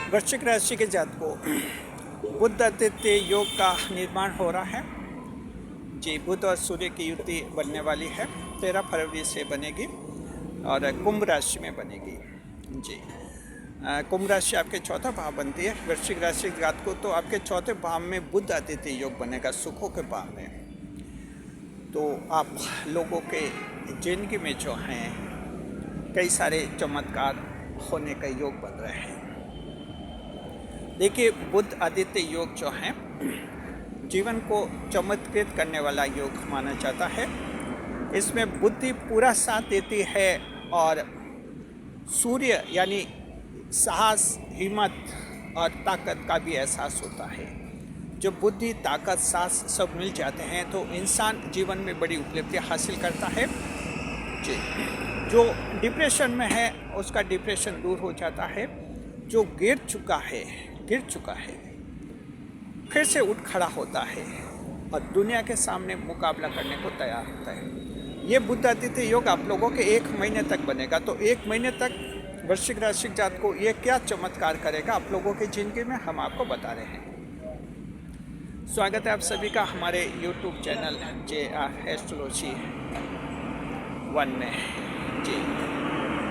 वृश्चिक राशि के जातकों बुध आदित्य योग का निर्माण हो रहा है जी। बुध और सूर्य की युति बनने वाली है, 13 फरवरी से बनेगी और कुंभ राशि में बनेगी जी। कुंभ राशि आपके चौथा भाव बनती है। वृश्चिक राशि के जातकों तो आपके चौथे भाव में बुध आदित्य योग बनेगा सुखों के भाव में। तो आप लोगों के जिंदगी में जो हैं कई सारे चमत्कार होने का योग बन रहे हैं। देखिए, बुध आदित्य योग जो है जीवन को चमत्कृत करने वाला योग माना जाता है। इसमें बुद्धि पूरा साथ देती है और सूर्य यानी साहस, हिम्मत और ताकत का भी एहसास होता है। जब बुद्धि, ताकत, साहस सब मिल जाते हैं तो इंसान जीवन में बड़ी उपलब्धि हासिल करता है जी। जो डिप्रेशन में है उसका डिप्रेशन दूर हो जाता है। जो गिर चुका है फिर से उठ खड़ा होता है और दुनिया के सामने मुकाबला करने को तैयार होता है। ये बुध आदित्य योग आप लोगों के 1 महीने तक बनेगा। तो 1 महीने तक वृश्चिक राशि जात को ये क्या चमत्कार करेगा आप लोगों की जिंदगी में, हम आपको बता रहे हैं। स्वागत है आप सभी का हमारे YouTube चैनल JR एस्ट्रोलॉजी 1 में जी।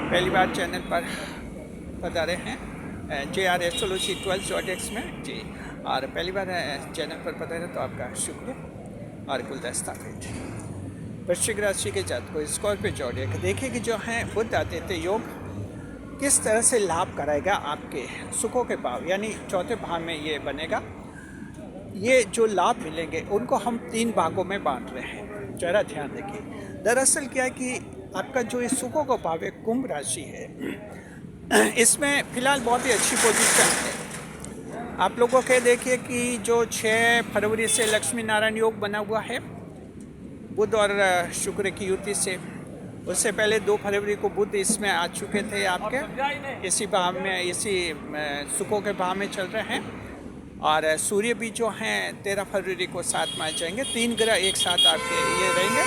पहली बार चैनल पर पधारे हैं JR एस्ट्रोलॉजी 12.x में जी, और पहली बार चैनल पर पधारे तो आपका शुक्रिया और गुलदस्ता भेज। वृश्चिक राशि के जातकों स्कॉर्पियो जोडिएक देखिए कि जो है बुध आदित्य योग किस तरह से लाभ कराएगा आपके सुखों के भाव यानी चौथे भाव में ये बनेगा। ये जो लाभ मिलेंगे उनको हम 3 भागों में बांट रहे हैं, जरा ध्यान देखिए। दरअसल क्या है कि आपका जो ये सुखों का भाव है कुंभ राशि है, इसमें फिलहाल बहुत ही अच्छी पोजीशन है। आप लोगों के देखिए कि जो 6 फरवरी से लक्ष्मी नारायण योग बना हुआ है बुध और शुक्र की युति से। उससे पहले 2 फरवरी को बुध इसमें आ चुके थे आपके इसी भाव में, इसी सुखों के भाव में चल रहे हैं। और सूर्य भी जो हैं 13 फरवरी को साथ में आ जाएंगे। 3 ग्रह एक साथ आपके ये रहेंगे,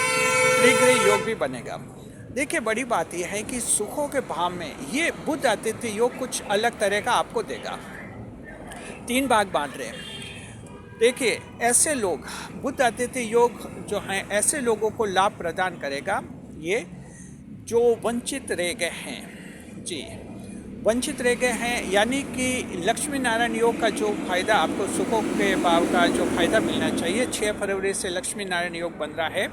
त्रिग्रह योग भी बनेगा। देखिए, बड़ी बात यह है कि सुखों के भाव में ये बुध आदित्य योग कुछ अलग तरह का आपको देगा। 3 भाग बांट रहे हैं। देखिए, ऐसे लोग बुध आदित्य योग जो हैं ऐसे लोगों को लाभ प्रदान करेगा ये जो वंचित रह गए हैं जी। वंचित रह गए हैं यानी कि लक्ष्मी नारायण योग का जो फायदा आपको सुखों के भाव का जो फायदा मिलना चाहिए, 6 फरवरी से लक्ष्मी नारायण योग बन रहा है।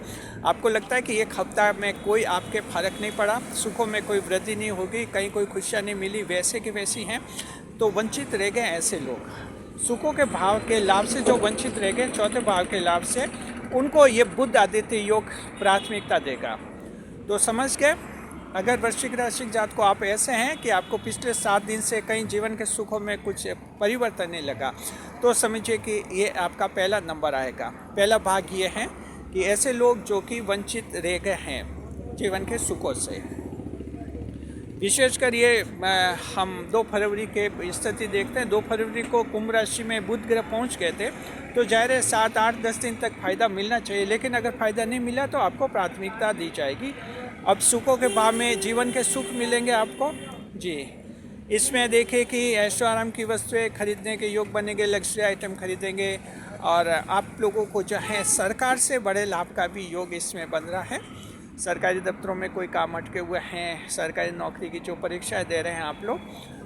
आपको लगता है कि 1 हफ्ता में कोई आपके फर्क नहीं पड़ा, सुखों में कोई वृद्धि नहीं होगी, कहीं कोई खुशियाँ नहीं मिली, वैसे की वैसी हैं। तो वंचित रह गए ऐसे लोग, सुखों के भाव के लाभ से जो वंचित रह गए चौथे भाव के लाभ से, उनको ये बुध आदित्य योग प्राथमिकता देगा। तो समझ गए। अगर वृश्चिक राशि जात को आप ऐसे हैं कि आपको पिछले 7 दिन से कहीं जीवन के सुखों में कुछ परिवर्तन नहीं लगा, तो समझिए कि ये आपका पहला नंबर आएगा। पहला भाग ये है कि ऐसे लोग जो कि वंचित रह गए हैं जीवन के सुखों से। विशेषकर ये हम 2 फरवरी के स्थिति देखते हैं। 2 फरवरी को कुंभ राशि में बुध ग्रह पहुंच गए थे, तो जाहिर है 7, 8, 10 दिन तक फ़ायदा मिलना चाहिए। लेकिन अगर फ़ायदा नहीं मिला तो आपको प्राथमिकता दी जाएगी। अब सुखों के भाव में जीवन के सुख मिलेंगे आपको जी। इसमें देखिए कि ऐशो आराम की वस्तुएं खरीदने के योग बनेंगे, लग्जरी आइटम खरीदेंगे और आप लोगों को जो है सरकार से बड़े लाभ का भी योग इसमें बन रहा है। सरकारी दफ्तरों में कोई काम अटके हुए हैं, सरकारी नौकरी की जो परीक्षाएं दे रहे हैं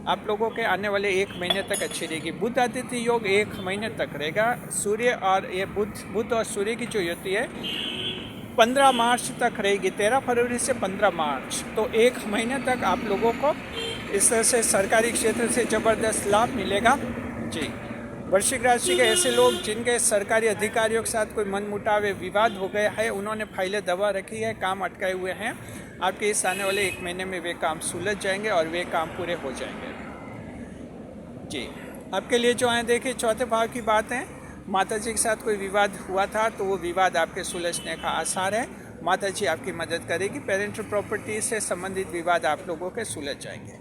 आप लोगों के आने वाले 1 महीने तक अच्छी रहेगी। बुध आदित्य योग 1 महीने तक रहेगा। सूर्य और ये बुध और सूर्य की जो युति है 15 मार्च तक रहेगी, 13 फरवरी से 15 मार्च। तो 1 महीने तक आप लोगों को इस तरह से सरकारी क्षेत्र से ज़बरदस्त लाभ मिलेगा जी। वृश्चिक राशि के ऐसे लोग जिनके सरकारी अधिकारियों के साथ कोई मनमुटाव विवाद हो गया है, उन्होंने फाइलें दबा रखी है, काम अटकाए हुए हैं, आपके इस आने वाले 1 महीने में वे काम सुलझ जाएंगे और वे काम पूरे हो जाएंगे जी। आपके लिए जो है देखिए चौथे भाव की बात है। माता जी के साथ कोई विवाद हुआ था तो वो विवाद आपके सुलझने का आसार है। माता जी आपकी मदद करेगी। पेरेंटल प्रॉपर्टी से संबंधित विवाद आप लोगों के सुलझ जाएंगे।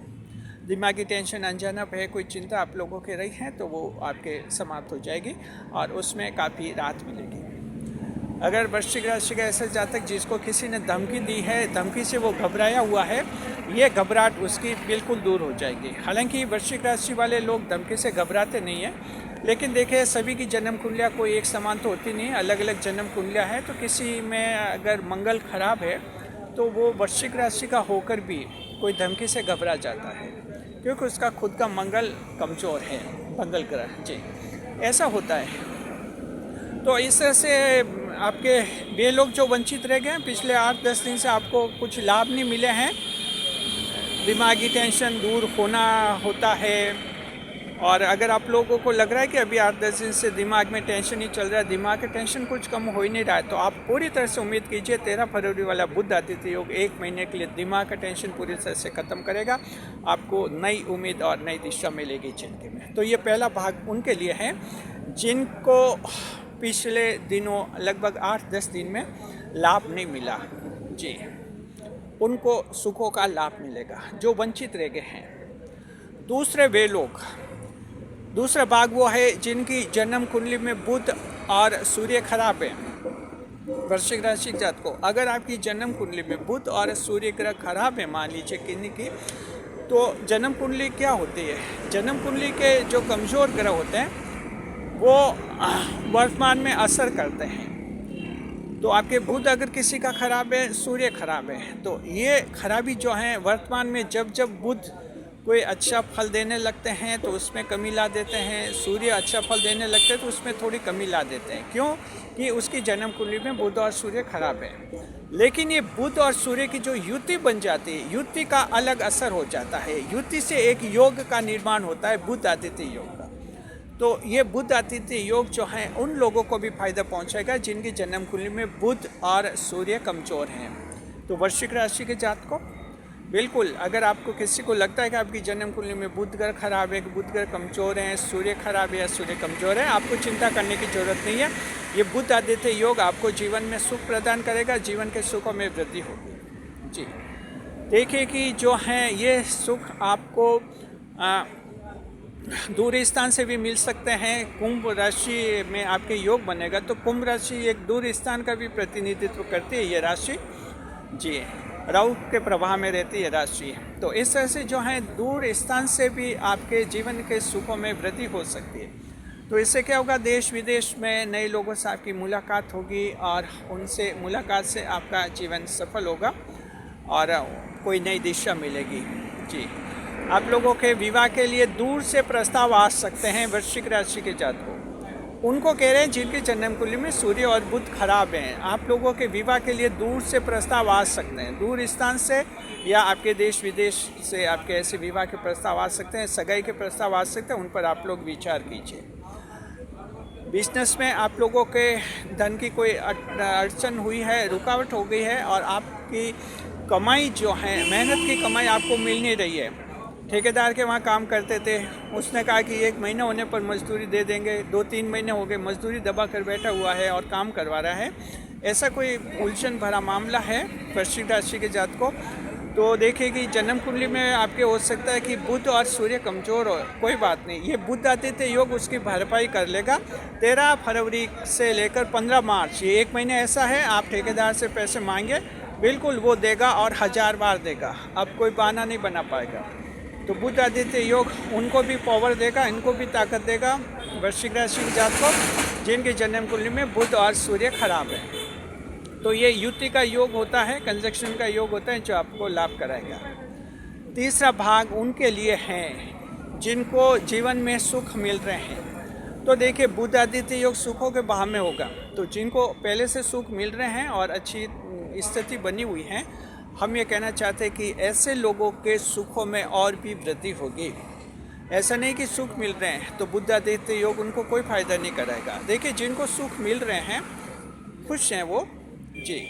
दिमागी टेंशन, अनजाना भय, कोई चिंता आप लोगों के रही है तो वो आपके समाप्त हो जाएगी और उसमें काफ़ी राहत मिलेगी। अगर वृश्चिक राशि का ऐसा जातक जिसको किसी ने धमकी दी है, धमकी से वो घबराया हुआ है, ये घबराहट उसकी बिल्कुल दूर हो जाएगी। हालांकि वृश्चिक राशि वाले लोग धमकी से घबराते नहीं हैं, लेकिन देखिए सभी की जन्म कुंडलियाँ कोई एक समान तो होती नहीं है, अलग अलग जन्म कुंडलियाँ हैं। तो किसी में अगर मंगल खराब है तो वो वृश्चिक राशि का होकर भी कोई धमकी से घबरा जाता है, क्योंकि उसका खुद का मंगल कमज़ोर है, मंगल ग्रह जी, ऐसा होता है। तो इस तरह से आपके वे लोग जो वंचित रह गए हैं पिछले 8-10 दिन से, आपको कुछ लाभ नहीं मिले हैं, दिमागी टेंशन दूर होना होता है। और अगर आप लोगों को लग रहा है कि अभी 8-10 दिन से दिमाग में टेंशन ही चल रहा है, दिमाग का टेंशन कुछ कम हो ही नहीं रहा है, तो आप पूरी तरह से उम्मीद कीजिए 13 फरवरी वाला बुध आदित्य योग 1 महीने के लिए दिमाग का टेंशन पूरी तरह से ख़त्म करेगा। आपको नई उम्मीद और नई दिशा मिलेगी ज़िंदगी में। तो ये पहला भाग उनके लिए है जिनको पिछले दिनों लगभग 8-10 दिन में लाभ नहीं मिला जी, उनको सुखों का लाभ मिलेगा जो वंचित रह गए हैं। दूसरा भाग वो है जिनकी जन्म कुंडली में बुध और सूर्य खराब है। वृश्चिक राशि जात को अगर आपकी जन्म कुंडली में बुध और सूर्य ग्रह खराब है, मान लीजिए किन्हीं की, तो जन्म कुंडली क्या होती है, जन्म कुंडली के जो कमज़ोर ग्रह होते हैं वो वर्तमान में असर करते हैं। तो आपके बुध अगर किसी का खराब है, सूर्य खराब है, तो ये खराबी जो है वर्तमान में जब जब बुध कोई अच्छा फल देने लगते हैं तो उसमें कमी ला देते हैं, सूर्य अच्छा फल देने लगते हैं तो उसमें थोड़ी कमी ला देते हैं। क्यों? कि उसकी जन्म कुंडली में बुध और सूर्य खराब है। लेकिन ये बुध और सूर्य की जो युति बन जाती है, युति का अलग असर हो जाता है, युति से एक योग का निर्माण होता है, बुध आदित्य योग का। तो ये बुध आदित्य योग जो है उन लोगों को भी फायदा पहुंचाएगा जिनकी जन्म कुंडली में बुध और सूर्य कमज़ोर हैं। तो वृश्चिक राशि के जात को बिल्कुल, अगर आपको किसी को लगता है कि आपकी जन्म कुंडली में बुध ग्रह खराब है, बुध ग्रह कमज़ोर है, सूर्य खराब है या सूर्य कमज़ोर है, आपको चिंता करने की ज़रूरत नहीं है। ये बुध आदित्य योग आपको जीवन में सुख प्रदान करेगा, जीवन के सुखों में वृद्धि होगी जी। देखिए कि जो हैं ये सुख आपको दूर स्थान से भी मिल सकते हैं। कुंभ राशि में आपके योग बनेगा तो कुंभ राशि एक दूर स्थान का भी प्रतिनिधित्व करती है ये राशि जी, राहु के प्रभाव में रहती है राशि। तो इस तरह से जो है दूर स्थान से भी आपके जीवन के सुखों में वृद्धि हो सकती है। तो इससे क्या होगा, देश विदेश में नए लोगों से आपकी मुलाकात होगी और उनसे मुलाकात से आपका जीवन सफल होगा और कोई नई दिशा मिलेगी जी। आप लोगों के विवाह के लिए दूर से प्रस्ताव आ सकते हैं वृश्चिक राशि के जातकों को। उनको कह रहे हैं जिनकी जन्म कुंडली में सूर्य और बुध खराब हैं, आप लोगों के विवाह के लिए दूर से प्रस्ताव आ सकते हैं, दूर स्थान से या आपके देश विदेश से आपके ऐसे विवाह के प्रस्ताव आ सकते हैं, सगाई के प्रस्ताव आ सकते हैं, उन पर आप लोग विचार कीजिए। बिजनेस में आप लोगों के धन की कोई अड़चन हुई है, रुकावट हो गई है और आपकी कमाई जो है, मेहनत की कमाई आपको मिल नहीं रही है। ठेकेदार के वहाँ काम करते थे, उसने कहा कि 1 महीना होने पर मजदूरी दे देंगे, 2-3 महीने हो गए, मजदूरी दबा कर बैठा हुआ है और काम करवा रहा है। ऐसा कोई उलझन भरा मामला है वृश्चिक राशि के जात को। तो देखिए कि जन्म कुंडली में आपके हो सकता है कि बुध और सूर्य कमज़ोर हो, कोई बात नहीं, ये बुध आदित्य योग उसकी भरपाई कर लेगा। 13 फरवरी से लेकर 15 मार्च, ये 1 महीने ऐसा है, आप ठेकेदार से पैसे मांगे, बिल्कुल वो देगा और 1000 बार देगा, अब कोई बहाना नहीं बना पाएगा। तो बुध आदित्य योग उनको भी पावर देगा, इनको भी ताकत देगा वृश्चिक राशि के जात को जिनके जन्म कुंडली में बुध और सूर्य खराब है। तो ये युति का योग होता है, कंजक्शन का योग होता है जो आपको लाभ कराएगा। तीसरा भाग उनके लिए है जिनको जीवन में सुख मिल रहे हैं। तो देखिए बुध आदित्य योग सुखों के भाव में होगा, तो जिनको पहले से सुख मिल रहे हैं और अच्छी स्थिति बनी हुई है, हम ये कहना चाहते हैं कि ऐसे लोगों के सुखों में और भी वृद्धि होगी। ऐसा नहीं कि सुख मिल रहे हैं तो बुध आदित्य योग उनको कोई फ़ायदा नहीं कराएगा। देखिए जिनको सुख मिल रहे हैं, खुश हैं वो जी,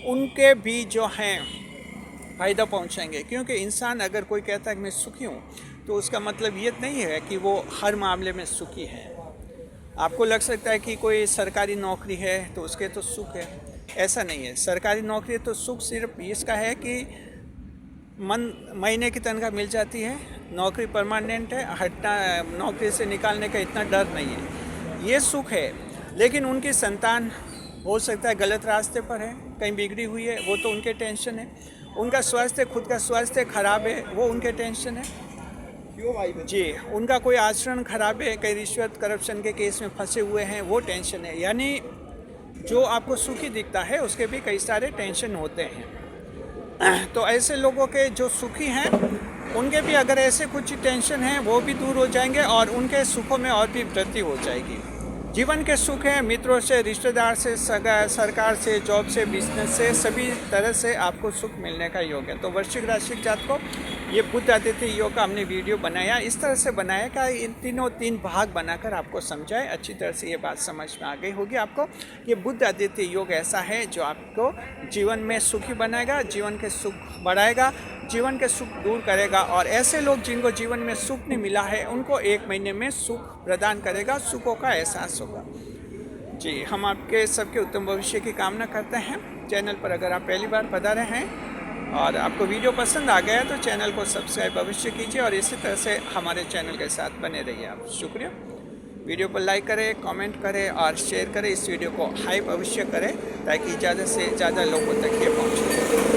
उनके भी जो हैं फ़ायदा पहुंचाएंगे। क्योंकि इंसान अगर कोई कहता है कि मैं सुखी हूँ तो उसका मतलब ये नहीं है कि वो हर मामले में सुखी है। आपको लग सकता है कि कोई सरकारी नौकरी है तो उसके तो सुख है, ऐसा नहीं है। सरकारी नौकरी तो सुख सिर्फ इसका है कि महीने की तनख्वाह मिल जाती है, नौकरी परमानेंट है, हटना नौकरी से निकालने का इतना डर नहीं है, ये सुख है। लेकिन उनकी संतान हो सकता है गलत रास्ते पर है, कहीं बिगड़ी हुई है, वो तो उनके टेंशन है। उनका स्वास्थ्य, खुद का स्वास्थ्य खराब है, वो उनके टेंशन है। क्यों भाई? जी, उनका कोई आचरण खराब है, कई रिश्वत करप्शन के केस में फंसे हुए हैं, वो टेंशन है। यानी जो आपको सुखी दिखता है उसके भी कई सारे टेंशन होते हैं। तो ऐसे लोगों के जो सुखी हैं उनके भी अगर ऐसे कुछ टेंशन हैं वो भी दूर हो जाएंगे और उनके सुखों में और भी वृद्धि हो जाएगी। जीवन के सुख हैं मित्रों से, रिश्तेदार से, सरकार से, जॉब से, बिजनेस से, सभी तरह से आपको सुख मिलने का योग है। तो वृश्चिक राशि जातकों, ये बुध आदित्य योग का हमने वीडियो बनाया, इस तरह से बनाया कि इन तीन भाग बनाकर आपको समझाए। अच्छी तरह से ये बात समझ में आ गई होगी आपको। ये बुध आदित्य योग ऐसा है जो आपको जीवन में सुखी बनाएगा, जीवन के सुख बढ़ाएगा, जीवन के सुख दूर करेगा। और ऐसे लोग जिनको जीवन में सुख नहीं मिला है उनको 1 महीने में सुख प्रदान करेगा, सुखों का एहसास होगा। जी, हम आपके सबके उत्तम भविष्य की कामना करते हैं। चैनल पर अगर आप पहली बार पधारे हैं और आपको वीडियो पसंद आ गया तो चैनल को सब्सक्राइब अवश्य कीजिए और इसी तरह से हमारे चैनल के साथ बने रहिए आप। शुक्रिया। वीडियो को लाइक करें, कमेंट करें और शेयर करें। इस वीडियो को हाइप अवश्य करें ताकि ज़्यादा से ज़्यादा लोगों तक ये पहुँचे।